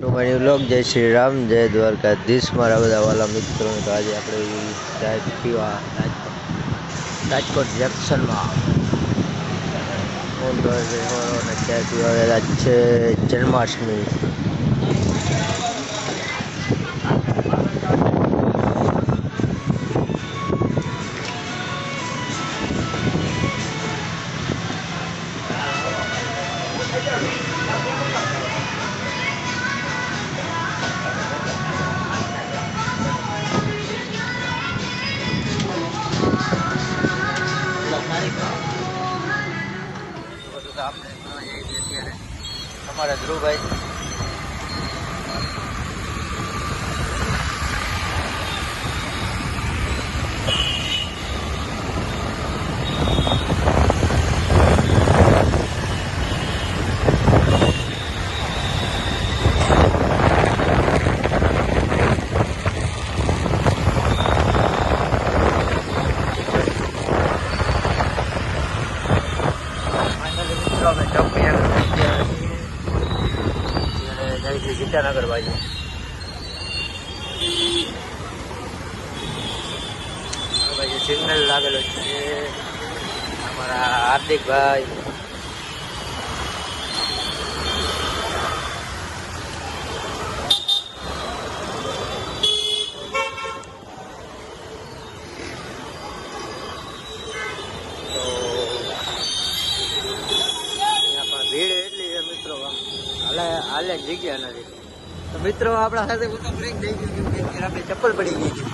તો મારી વ્લોગ જય શ્રી રામ જય દ્વારકાધીશ મારા બધા વાલા મિત્રો. તો આજે આપણે ચાય પીવા રાજકોટ જંક્શનમાં ચાય પીવા આવેલા છે. જન્માષ્ટમી અમારા ધ્રુવભાઈ ગીતાનગર બાજુ સિગ્નલ લાગેલો છે. અમારા હાર્દિકભાઈ ભીડ એટલી છે મિત્રો, હાલે જગ્યા નથી. તો મિત્રો આપણા સાથે બ્રેક થઈ ગયું કે આપણે ચપ્પલ પડી ગઈ છે.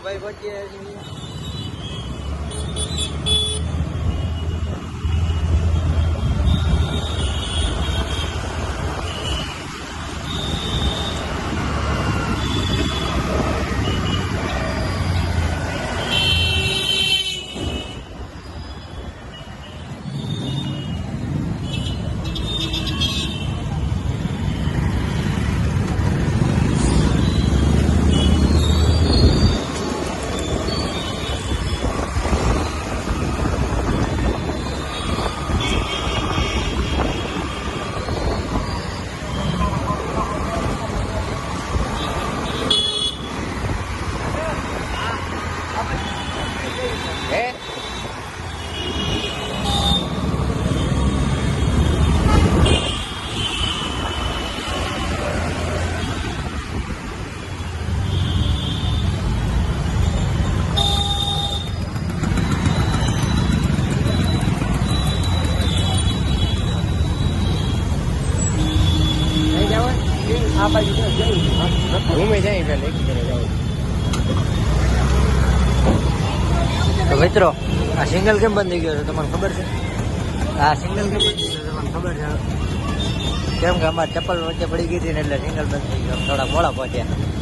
ભાઈ પહોંચીએ આ બાજુ ઘૂમે જાય પેલા એક જાવ. તો મિત્રો આ સિંગલ કેમ બંધ થઈ ગયો છે તમને ખબર છે? આ સિંગલ કેમ બંધ થઈ ગયો તમને ખબર છે? કેમ કે અમારે ચપ્પલ વચ્ચે પડી ગઈ હતી ને એટલે સિંગલ બંધ થઈ ગયો. થોડા મોડા પહોંચ્યા.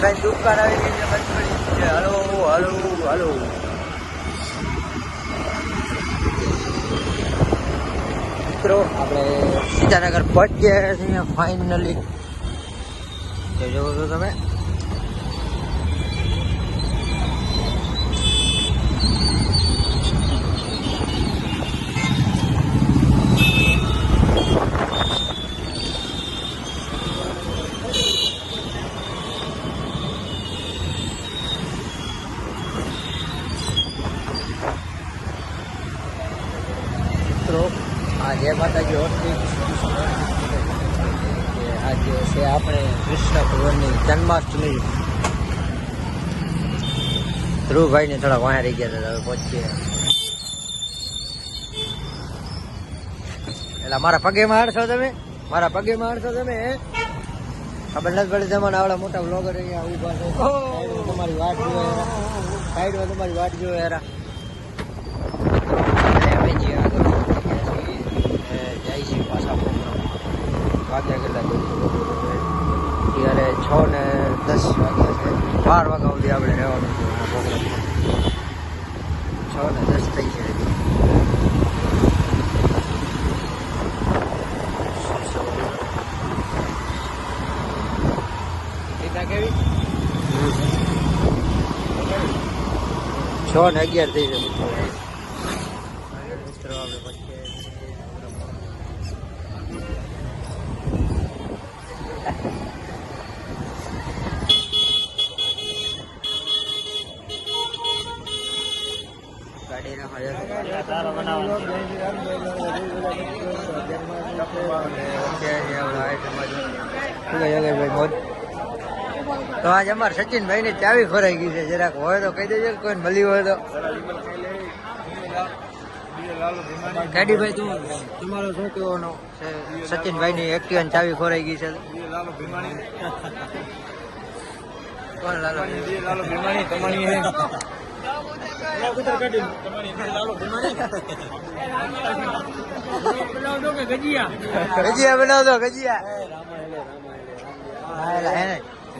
ભાઈ દુકાન આવી ગઈ છે, બંધ પડી છે. હલો હલો હલો મિત્રો, આપણે સીતાનગર પહોંચી ગયા છીએ ફાઇનલી. જોવો છો તમે જય માતાજી હોસ્પિટલ આજે છે આપણે કૃષ્ણ ભગવાનની જન્માષ્ટમી. ધ્રુવભાઈને થોડા વાંહે રહી ગયા હતા, હવે પહોંચીએ. એટલે મારા પગે મારશો તમે, મારા પગે મારશો તમે. ખબર નથી પડે તમને આવડા મોટા બ્લોગર અહીંયા ઉભા છે. તમારી વાટ જોવે, સાઈડમાં તમારી વાટ જોવે યાર. જાય છે પાછા વાગ્યા કેટલા ત્યારે 6:10 વાગ્યા છે. 12 વાગ્યા સુધી આપણે રહેવાનું છે પ્રોગ્રામ. 6:10 થઈ છે. કેવી 6:11 થઈ છે મિત્રો. આપણે પછી તો આજે અમારે સચિનભાઈ ની ચાવી ખોરાઈ ગઈ છે. જરાક હોય તો કહી દેજો, કોઈ મળી હોય તો. ગાડીભાઈ તમારો શું કહેવાનો છે? સચિનભાઈ ની એક્ટિવા ની ચાવી ખોરાઈ ગઈ છે. કોણ લાલો ભીમાણી? તમારી ગજિયા બનાવતો ગજિયા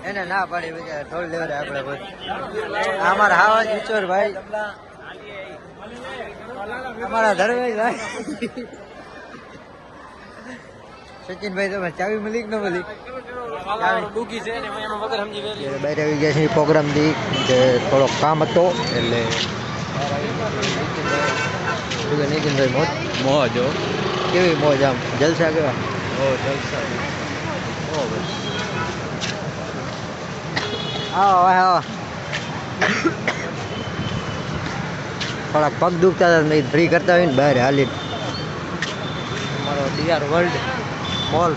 એને ના પાડી બિચારા થોડી લેવડે આપણે બધું. અમારા હાવા કિશોર ભાઈ, અમારા ધર્મેશ ભાઈ. સચિનભાઈ તમે ચાવી મળી કે ન મળી? બહાર આવી ગયા છે પ્રોગ્રામ થી, થોડોક કામ હતો એટલે. નીતિનભાઈ મોજ મોજ કેવી મોજ? આમ જલસા કેવા? જલસા. આવો આવો. થોડાક પગ દુખતા હતા, ફ્રી કરતા હોય ને બહાર હાલી. અમારો ડીઆર વર્લ્ડ મોલ